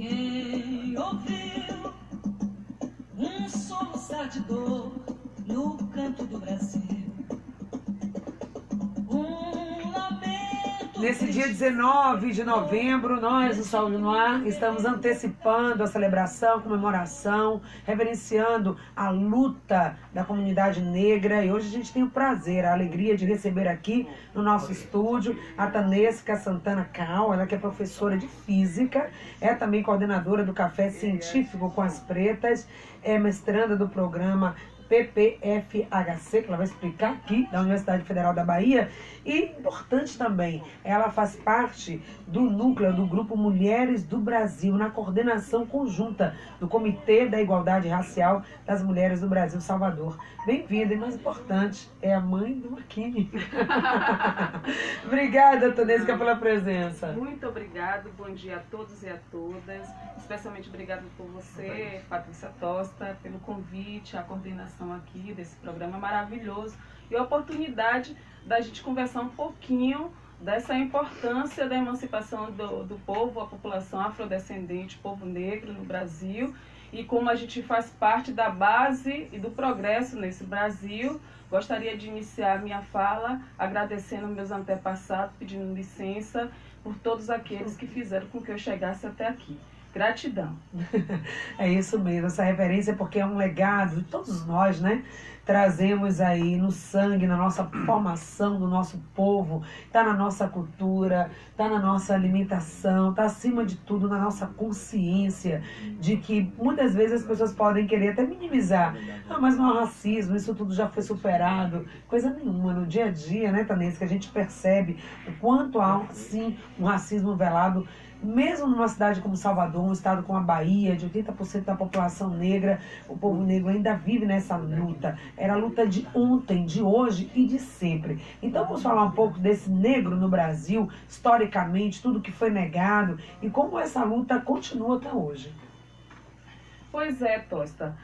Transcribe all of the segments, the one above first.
Ninguém ouviu um soluçar de dor no canto do Brasil. Nesse dia 19 de novembro, nós, do Saúde no Ar, estamos antecipando a celebração, comemoração, reverenciando a luta da comunidade negra. E hoje a gente tem o prazer, a alegria de receber aqui no nosso estúdio a Tanesca Santana Cal, ela que é professora de Física, é também coordenadora do Café Científico com as Pretas, é mestranda do programa PPFHC, que ela vai explicar aqui, da Universidade Federal da Bahia. E importante também, ela faz parte do núcleo do Grupo Mulheres do Brasil, na coordenação conjunta do Comitê da Igualdade Racial das Mulheres do Brasil, Salvador. Bem-vinda, e mais importante, é a mãe do Marquinhos. Obrigada, Tanesca, pela presença. Muito obrigada, bom dia a todos e a todas. Especialmente obrigada por você, Patrícia Tosta, pelo convite, a coordenação aqui desse programa maravilhoso e a oportunidade da gente conversar um pouquinho dessa importância da emancipação do povo, a população afrodescendente, povo negro no Brasil, e como a gente faz parte da base e do progresso nesse Brasil. Gostaria de iniciar a minha fala agradecendo meus antepassados, pedindo licença por todos aqueles que fizeram com que eu chegasse até aqui. Gratidão. É isso mesmo, essa referência, porque é um legado de todos nós, né? Trazemos aí no sangue, na nossa formação do nosso povo, está na nossa cultura, está na nossa alimentação, está acima de tudo na nossa consciência, de que muitas vezes as pessoas podem querer até minimizar. Ah, mas não é racismo, isso tudo já foi superado. Coisa nenhuma, no dia a dia, né, Tanesca, que a gente percebe o quanto há, sim, um racismo velado. Mesmo numa cidade como Salvador, um estado como a Bahia, de 80% da população negra, o povo negro ainda vive nessa luta. Era a luta de ontem, de hoje e de sempre. Então vamos falar um pouco desse negro no Brasil, historicamente, tudo que foi negado e como essa luta continua até hoje. Pois é, Tosta.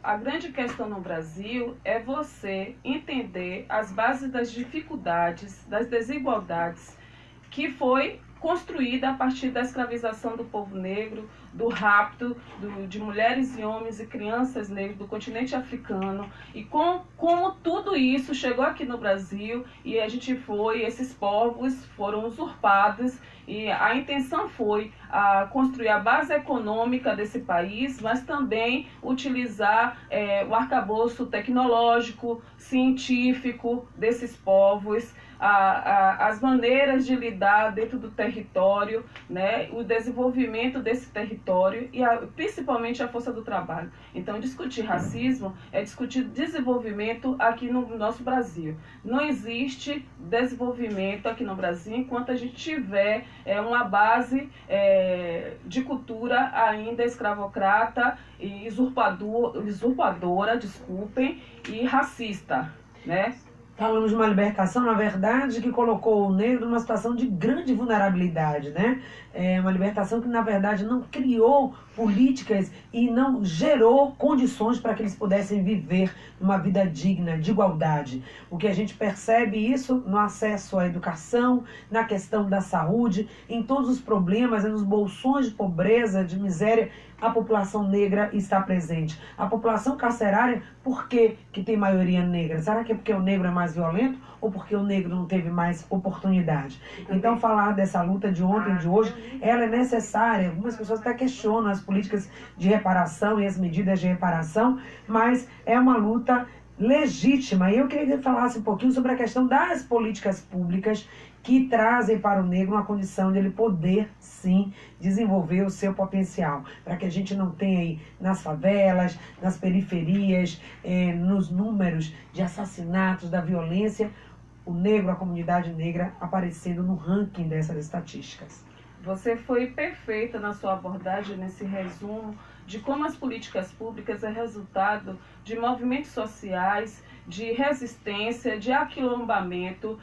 A grande questão no Brasil é você entender as bases das dificuldades, das desigualdades que foi construída a partir da escravização do povo negro, do rapto de mulheres e homens e crianças negras do continente africano, e como tudo isso chegou aqui no Brasil e esses povos foram usurpados, e a intenção foi construir a base econômica desse país, mas também utilizar o arcabouço tecnológico, científico desses povos, as maneiras de lidar dentro do território, né, o desenvolvimento desse território e principalmente a força do trabalho. Então, discutir racismo é discutir desenvolvimento aqui no nosso Brasil. Não existe desenvolvimento aqui no Brasil enquanto a gente tiver uma base de cultura ainda escravocrata e usurpadora, desculpem, e racista, né? Falamos de uma libertação, na verdade, que colocou o negro numa situação de grande vulnerabilidade, né? Uma libertação que, na verdade, não criou políticas e não gerou condições para que eles pudessem viver uma vida digna, de igualdade. O que a gente percebe isso no acesso à educação, na questão da saúde, em todos os problemas, nos bolsões de pobreza, de miséria, a população negra está presente. A população carcerária, por que tem maioria negra? Será que é porque o negro é mais violento ou porque o negro não teve mais oportunidade? Então, falar dessa luta de ontem e de hoje, ela é necessária. Algumas pessoas até questionam as políticas de reparação e as medidas de reparação, mas é uma luta legítima. E eu queria que você falasse um pouquinho sobre a questão das políticas públicas que trazem para o negro uma condição de ele poder, sim, desenvolver o seu potencial, para que a gente não tenha aí nas favelas, nas periferias, nos números de assassinatos, da violência, o negro, a comunidade negra aparecendo no ranking dessas estatísticas. Você foi perfeita na sua abordagem, nesse resumo de como as políticas públicas é resultado de movimentos sociais, de resistência, de aquilombamento,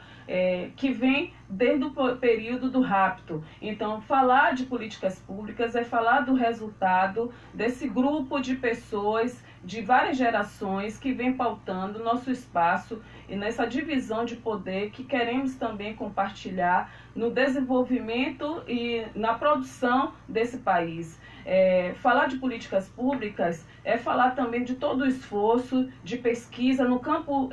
que vem desde o período do rapto. Então, falar de políticas públicas é falar do resultado desse grupo de pessoas de várias gerações que vem pautando nosso espaço e nessa divisão de poder que queremos também compartilhar no desenvolvimento e na produção desse país. Falar de políticas públicas é falar também de todo o esforço de pesquisa no campo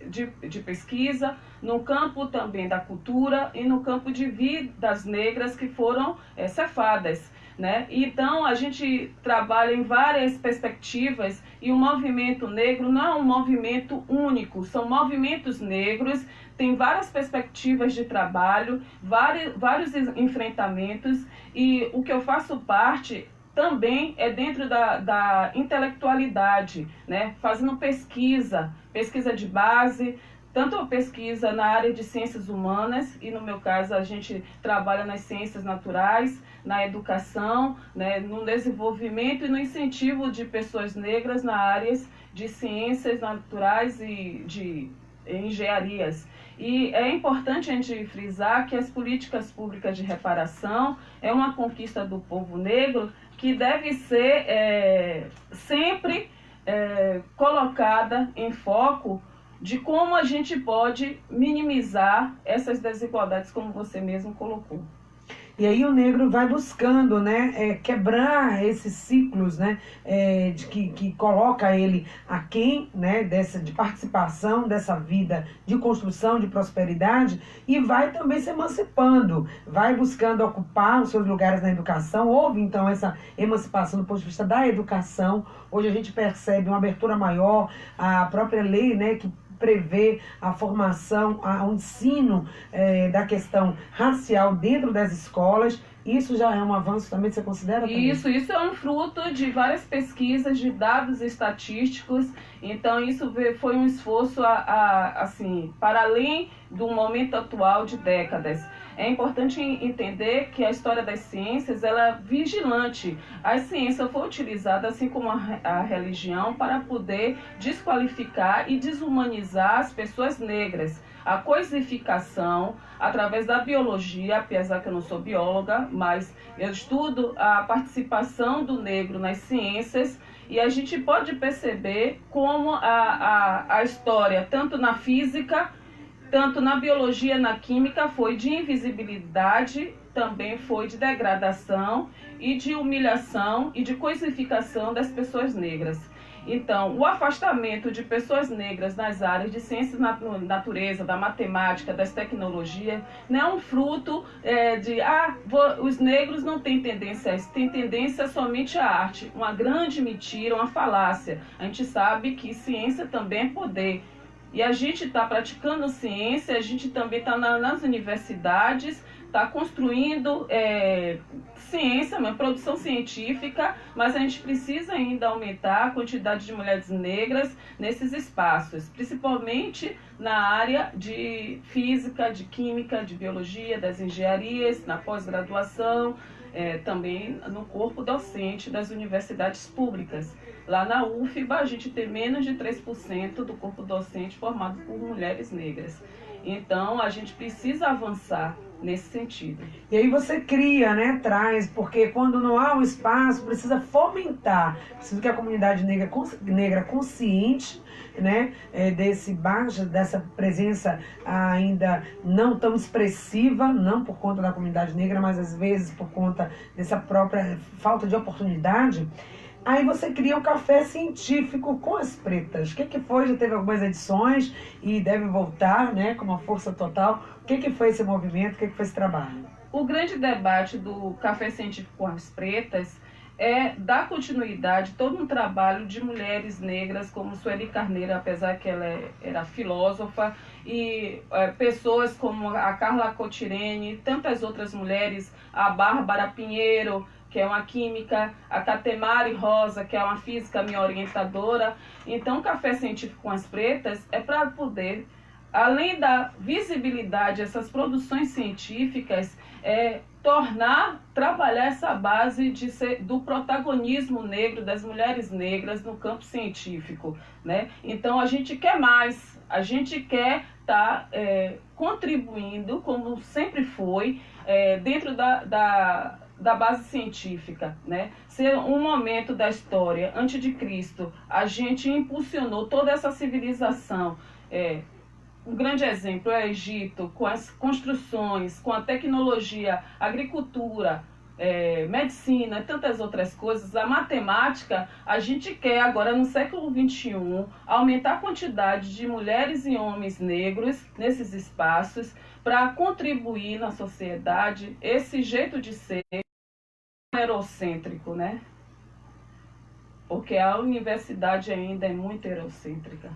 de pesquisa, no campo também da cultura e no campo de vidas negras que foram cefadas, né? Então a gente trabalha em várias perspectivas e o movimento negro não é um movimento único, são movimentos negros, tem várias perspectivas de trabalho, vários enfrentamentos, e o que eu faço parte também é dentro da intelectualidade, né? Fazendo pesquisa de base, tanto a pesquisa na área de ciências humanas, e no meu caso a gente trabalha nas ciências naturais, na educação, né? No desenvolvimento e no incentivo de pessoas negras na áreas de ciências naturais e de engenharias. E é importante a gente frisar que as políticas públicas de reparação é uma conquista do povo negro que deve ser sempre colocada em foco de como a gente pode minimizar essas desigualdades, como você mesmo colocou. E aí o negro vai buscando, né, quebrar esses ciclos, né, que coloca ele aquém, né, de participação dessa vida de construção, de prosperidade, e vai também se emancipando, vai buscando ocupar os seus lugares na educação. Houve então essa emancipação do ponto de vista da educação. Hoje a gente percebe uma abertura maior, a própria lei, né, que prevê a formação, o ensino da questão racial dentro das escolas. Isso já é um avanço também, você considera? Também? Isso é um fruto de várias pesquisas, de dados estatísticos. Então isso foi um esforço assim, para além do momento atual de décadas. É importante entender que a história das ciências ela é vigilante. A ciência foi utilizada, assim como a religião, para poder desqualificar e desumanizar as pessoas negras. A coisificação, através da biologia, apesar que eu não sou bióloga, mas eu estudo a participação do negro nas ciências, e a gente pode perceber como a história, tanto na física, tanto na biologia, na química, foi de invisibilidade, também foi de degradação e de humilhação e de coisificação das pessoas negras. Então, o afastamento de pessoas negras nas áreas de ciências da natureza, da matemática, das tecnologias, não é um fruto os negros não têm tendência a isso, tem tendência somente à arte. Uma grande mentira, uma falácia. A gente sabe que ciência também é poder. E a gente está praticando ciência, a gente também está nas universidades, está construindo ciência, uma produção científica, mas a gente precisa ainda aumentar a quantidade de mulheres negras nesses espaços, principalmente na área de física, de química, de biologia, das engenharias, na pós-graduação, também no corpo docente das universidades públicas. Lá na UFBA, a gente tem menos de 3% do corpo docente formado por mulheres negras. Então, a gente precisa avançar nesse sentido. E aí você cria, né, traz, porque quando não há um espaço, precisa fomentar, precisa que a comunidade negra consciente, né, dessa presença ainda não tão expressiva, não por conta da comunidade negra, mas às vezes por conta dessa própria falta de oportunidade. Aí você cria um café científico com as pretas. O que foi? Já teve algumas edições e deve voltar, né, com uma força total. O que foi esse movimento? O que foi esse trabalho? O grande debate do café científico com as pretas é dar continuidade a todo um trabalho de mulheres negras, como Sueli Carneiro, apesar que ela era filósofa, e pessoas como a Carla Cotirene, tantas outras mulheres, a Bárbara Pinheiro, que é uma química, a Catemari Rosa, que é uma física, minha orientadora. Então, o Café Científico com as Pretas é para poder, além da visibilidade, essas produções científicas, trabalhar essa base do protagonismo negro, das mulheres negras no campo científico, né? Então, a gente quer mais, a gente quer estar contribuindo, como sempre foi, dentro da base científica, né? Se um momento da história, antes de Cristo, a gente impulsionou toda essa civilização, um grande exemplo é o Egito, com as construções, com a tecnologia, agricultura, medicina e tantas outras coisas. A matemática, a gente quer agora no século XXI aumentar a quantidade de mulheres e homens negros nesses espaços para contribuir na sociedade esse jeito de ser eurocêntrico, né? Porque a universidade ainda é muito eurocêntrica.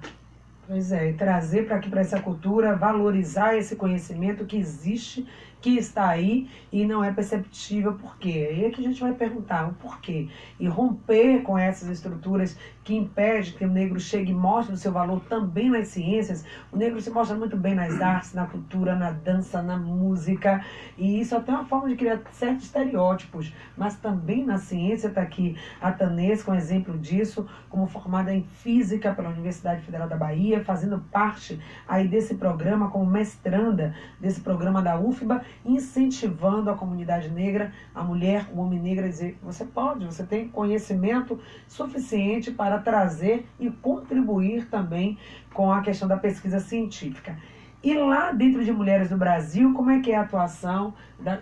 Pois é, e trazer para aqui, para essa cultura, valorizar esse conhecimento que existe, que está aí e não é perceptível por quê. E aqui a gente vai perguntar o porquê. E romper com essas estruturas que impedem que o negro chegue e mostre o seu valor também nas ciências. O negro se mostra muito bem nas artes, na cultura, na dança, na música. E isso até é uma forma de criar certos estereótipos. Mas também na ciência está aqui a Tanês, com exemplo disso, como formada em Física pela Universidade Federal da Bahia, fazendo parte aí desse programa, como mestranda desse programa da UFBA, incentivando a comunidade negra, a mulher, o homem negro, a dizer: você pode, você tem conhecimento suficiente para trazer e contribuir também com a questão da pesquisa científica. E lá dentro de Mulheres do Brasil, como é que é a atuação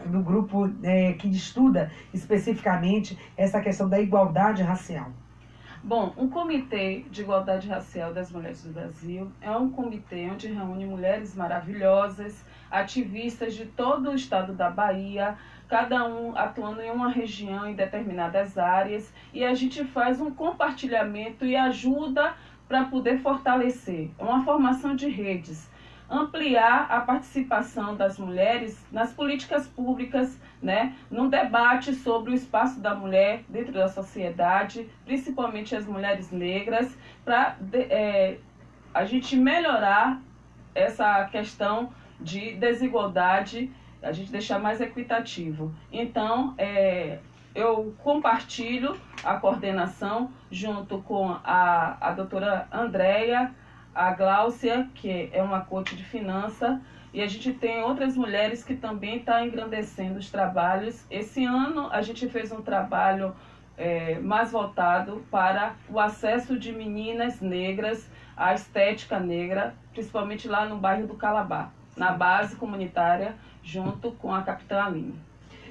do grupo que estuda especificamente essa questão da igualdade racial? Bom, o Comitê de Igualdade Racial das Mulheres do Brasil é um comitê onde reúne mulheres maravilhosas, ativistas de todo o estado da Bahia, cada um atuando em uma região, em determinadas áreas, e a gente faz um compartilhamento e ajuda para poder fortalecer. É uma formação de redes, ampliar a participação das mulheres nas políticas públicas, né, num debate sobre o espaço da mulher dentro da sociedade, principalmente as mulheres negras, para a gente melhorar essa questão de desigualdade, a gente deixar mais equitativo. Então, eu compartilho a coordenação junto com a doutora Andréia, a Gláucia, que é uma coach de finança, e a gente tem outras mulheres que também estão engrandecendo os trabalhos. Esse ano a gente fez um trabalho mais voltado para o acesso de meninas negras à estética negra, principalmente lá no bairro do Calabar, na base comunitária, junto com a Capitã Aline.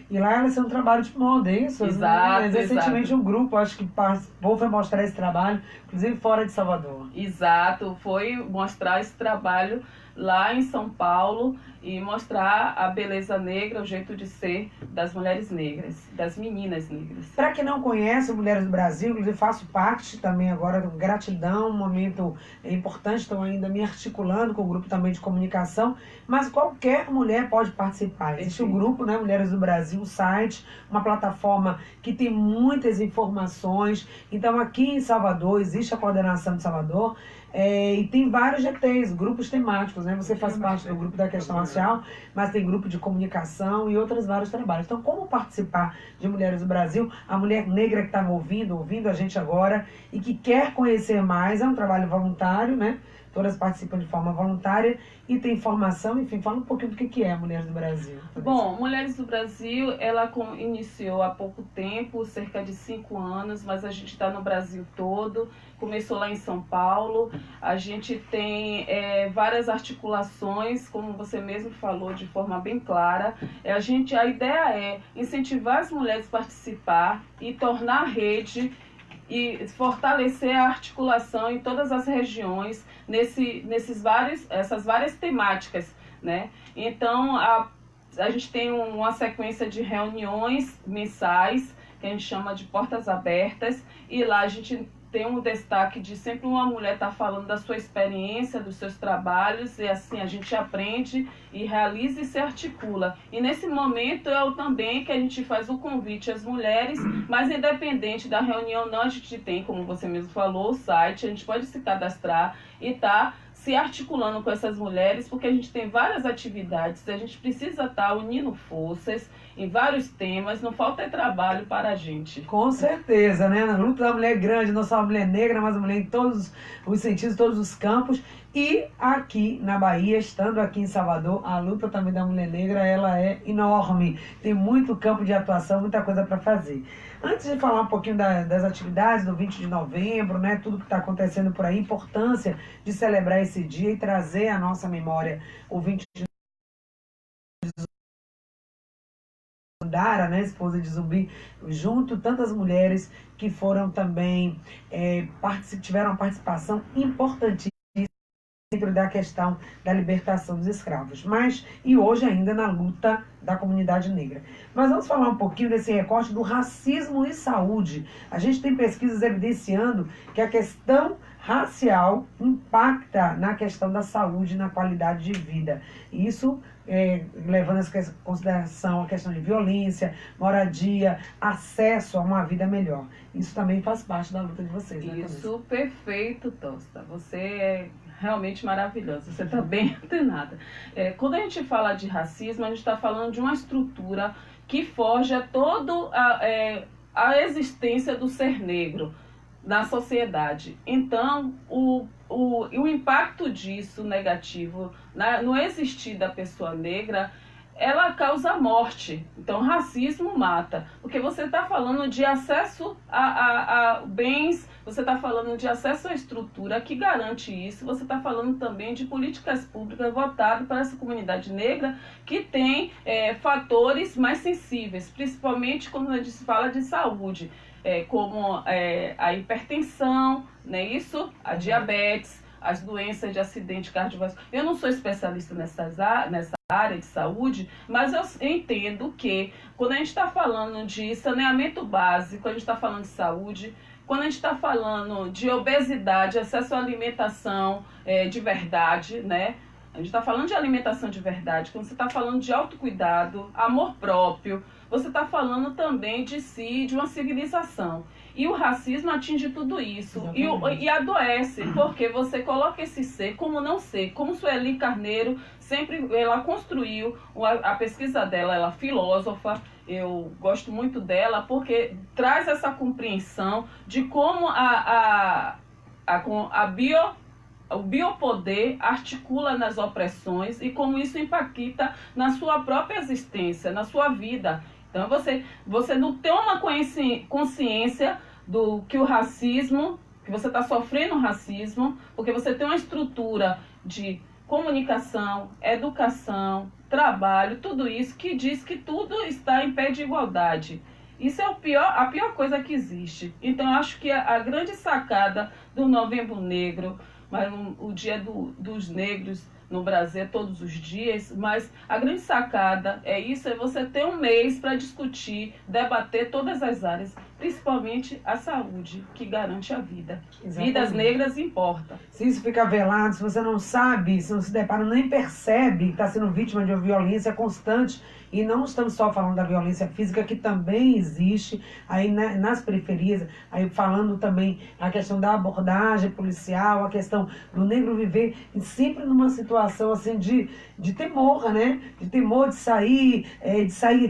E lá elas são um trabalho de moda, é isso? Exato, recentemente um grupo, acho que participou, foi mostrar esse trabalho, inclusive fora de Salvador. Exato, foi mostrar esse trabalho lá em São Paulo e mostrar a beleza negra, o jeito de ser das mulheres negras, das meninas negras. Para quem não conhece Mulheres do Brasil, inclusive faço parte também agora, gratidão, um momento importante, estou ainda me articulando com o grupo também de comunicação, mas qualquer mulher pode participar. Existe o grupo, né, Mulheres do Brasil, um site, uma plataforma que tem muitas informações. Então aqui em Salvador, existe a coordenação de Salvador, e tem vários GTs, grupos temáticos, né? Você faz parte do grupo da questão racial, mas tem grupo de comunicação e outros vários trabalhos. Então, como participar de Mulheres do Brasil? A mulher negra que está ouvindo a gente agora e que quer conhecer mais, é um trabalho voluntário, né? Todas participam de forma voluntária e tem formação. Enfim, fala um pouquinho do que é Mulheres do Brasil. Bom, Mulheres do Brasil, ela iniciou há pouco tempo, cerca de 5 anos, mas a gente está no Brasil todo. Começou lá em São Paulo. A gente tem várias articulações, como você mesmo falou, de forma bem clara. A ideia é incentivar as mulheres a participar e tornar a rede e fortalecer a articulação em todas as regiões, essas várias temáticas, né? Então, a gente tem uma sequência de reuniões mensais, que a gente chama de portas abertas, e lá a gente tem um destaque de sempre uma mulher estar falando da sua experiência, dos seus trabalhos, e assim a gente aprende e realiza e se articula. E nesse momento também que a gente faz o convite às mulheres, mas independente da reunião não, a gente tem, como você mesmo falou, o site, a gente pode se cadastrar e se articulando com essas mulheres, porque a gente tem várias atividades, a gente precisa estar unindo forças em vários temas, não falta trabalho para a gente. Com certeza, né? Na luta da mulher grande, não só a mulher negra, mas a mulher em todos os sentidos, todos os campos. E aqui na Bahia, estando aqui em Salvador, a luta também da mulher negra, ela é enorme. Tem muito campo de atuação, muita coisa para fazer. Antes de falar um pouquinho das atividades do 20 de novembro, né, tudo que está acontecendo por aí, a importância de celebrar esse dia e trazer à nossa memória o 20 de Dara, né, esposa de Zumbi, junto tantas mulheres que foram também, tiveram uma participação importantíssima dentro da questão da libertação dos escravos, e hoje ainda na luta da comunidade negra. Mas vamos falar um pouquinho desse recorte do racismo e saúde. A gente tem pesquisas evidenciando que a questão racial impacta na questão da saúde e na qualidade de vida. Isso levando em consideração a questão de violência, moradia, acesso a uma vida melhor. Isso também faz parte da luta de vocês, né? Isso, perfeito, Tosta. Você é realmente maravilhosa, você está bem antenada. Quando a gente fala de racismo, a gente está falando de uma estrutura que forja toda a existência do ser negro na sociedade. Então, o impacto disso negativo no existir da pessoa negra, ela causa morte. Então, racismo mata. Porque você está falando de acesso a bens, você está falando de acesso à estrutura que garante isso, você está falando também de políticas públicas voltadas para essa comunidade negra que tem fatores mais sensíveis, principalmente quando a gente fala de saúde, como a hipertensão, né, isso, a diabetes, as doenças de acidente cardiovascular. Eu não sou especialista nessa área de saúde, mas eu entendo que quando a gente está falando de saneamento básico, quando a gente está falando de saúde, quando a gente está falando de obesidade, acesso à alimentação de verdade, né? A gente está falando de alimentação de verdade, quando você está falando de autocuidado, amor próprio, você está falando também de si, de uma civilização. E o racismo atinge tudo isso e adoece, porque você coloca esse ser como não ser, como Sueli Carneiro sempre ela construiu a pesquisa dela, ela é filósofa, eu gosto muito dela, porque traz essa compreensão de como o biopoder articula nas opressões e como isso impacta na sua própria existência, na sua vida. Então você não tem uma consciência do que o racismo, que você está sofrendo racismo, porque você tem uma estrutura de comunicação, educação, trabalho, tudo isso que diz que tudo está em pé de igualdade. Isso é a pior coisa que existe. Então, eu acho que a grande sacada do Novembro Negro, mas o Dia dos Negros no Brasil é todos os dias, mas a grande sacada é você ter um mês para discutir, debater todas as áreas, principalmente a saúde, que garante a vida. Exatamente. Vidas negras importam. Se isso fica velado, se você não sabe, se não se depara, nem percebe que está sendo vítima de uma violência constante, e não estamos só falando da violência física, que também existe aí nas periferias, aí falando também a questão da abordagem policial, a questão do negro viver sempre numa situação assim de temor, né? De temor de sair,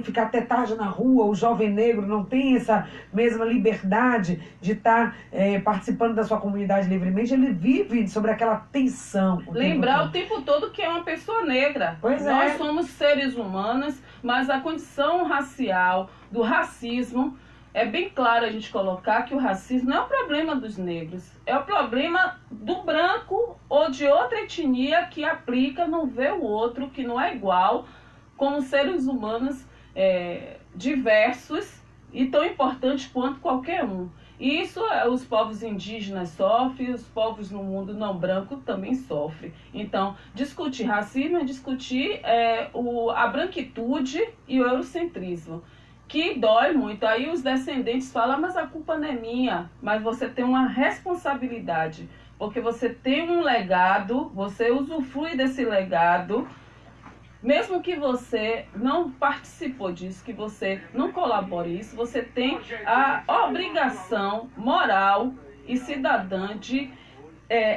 ficar até tarde na rua. O jovem negro não tem essa mesma liberdade de estar participando da sua comunidade livremente. Ele vive sobre aquela tensão. Lembrar o tempo todo que é uma pessoa negra. Nós somos seres humanos, mas a condição racial, do racismo, é bem claro a gente colocar que o racismo não é o problema dos negros, é o problema do branco ou de outra etnia que aplica, não vê o outro, que não é igual, como seres humanos diversos e tão importantes quanto qualquer um. E isso os povos indígenas sofrem, os povos no mundo não branco também sofrem. Então, discutir racismo é discutir a branquitude e o eurocentrismo, que dói muito. Aí os descendentes falam, mas a culpa não é minha, mas você tem uma responsabilidade, porque você tem um legado, você usufrui desse legado, mesmo que você não participou disso, que você não colabore isso, você tem a obrigação moral e cidadã de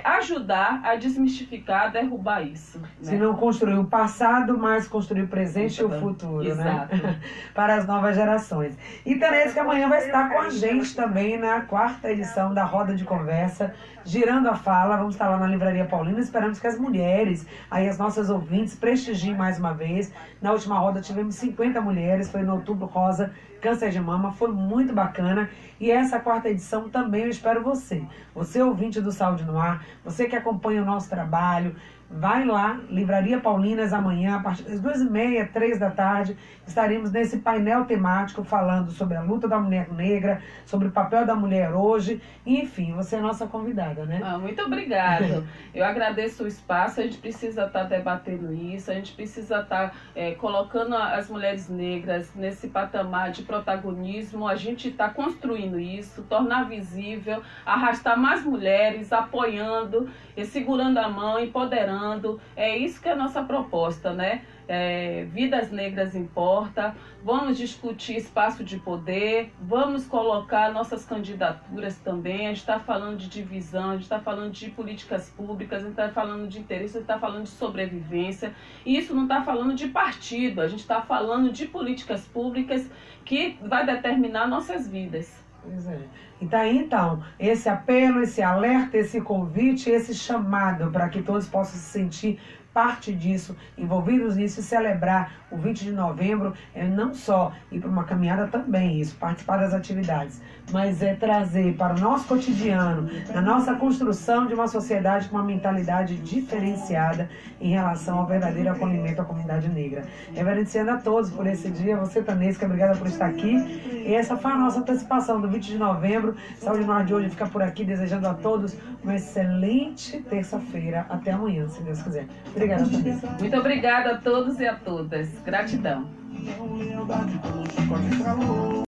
ajudar a desmistificar, a derrubar isso. Né? Se não construir o passado, mas construir o presente e o futuro, exato. Né? Para as novas gerações. E Tanês, que amanhã vai estar com a gente também na 4ª edição da Roda de Conversa, Girando a Fala. Vamos estar lá na Livraria Paulina. Esperamos que as mulheres, aí as nossas ouvintes, prestigiem mais uma vez. Na última roda tivemos 50 mulheres, foi no Outubro Rosa, Câncer de Mama, foi muito bacana. E essa 4ª edição também eu espero você. Você ouvinte do Saúde no Ar, você que acompanha o nosso trabalho, vai lá, Livraria Paulinas, amanhã, a partir das 2h30, 3 da tarde, estaremos nesse painel temático falando sobre a luta da mulher negra, sobre o papel da mulher hoje, enfim, você é nossa convidada, né? Muito obrigada. Eu agradeço o espaço, a gente precisa estar debatendo isso, a gente precisa estar colocando as mulheres negras nesse patamar de protagonismo, a gente está construindo isso, tornar visível, arrastar mais mulheres, apoiando e segurando a mão, empoderando. É isso que é a nossa proposta, né? Vidas negras importa, vamos discutir espaço de poder, vamos colocar nossas candidaturas também. A gente está falando de divisão, a gente está falando de políticas públicas, a gente está falando de interesse, a gente está falando de sobrevivência. E isso não está falando de partido, a gente está falando de políticas públicas que vai determinar nossas vidas. Pois é. E tá aí, então, esse apelo, esse alerta, esse convite, esse chamado para que todos possam se sentir parte disso, envolvidos nisso e celebrar o 20 de novembro, não só ir para uma caminhada também, isso, participar das atividades, mas trazer para o nosso cotidiano, a nossa construção de uma sociedade com uma mentalidade diferenciada em relação ao verdadeiro acolhimento à comunidade negra. Reverenciando a todos por esse dia, você, Tanesca, obrigada por estar aqui. E essa foi a nossa antecipação do 20 de novembro. Saúde no Ar de hoje fica por aqui, desejando a todos uma excelente terça-feira. Até amanhã, se Deus quiser. Obrigada, Tanesca. Muito obrigada a todos e a todas. Gratidão.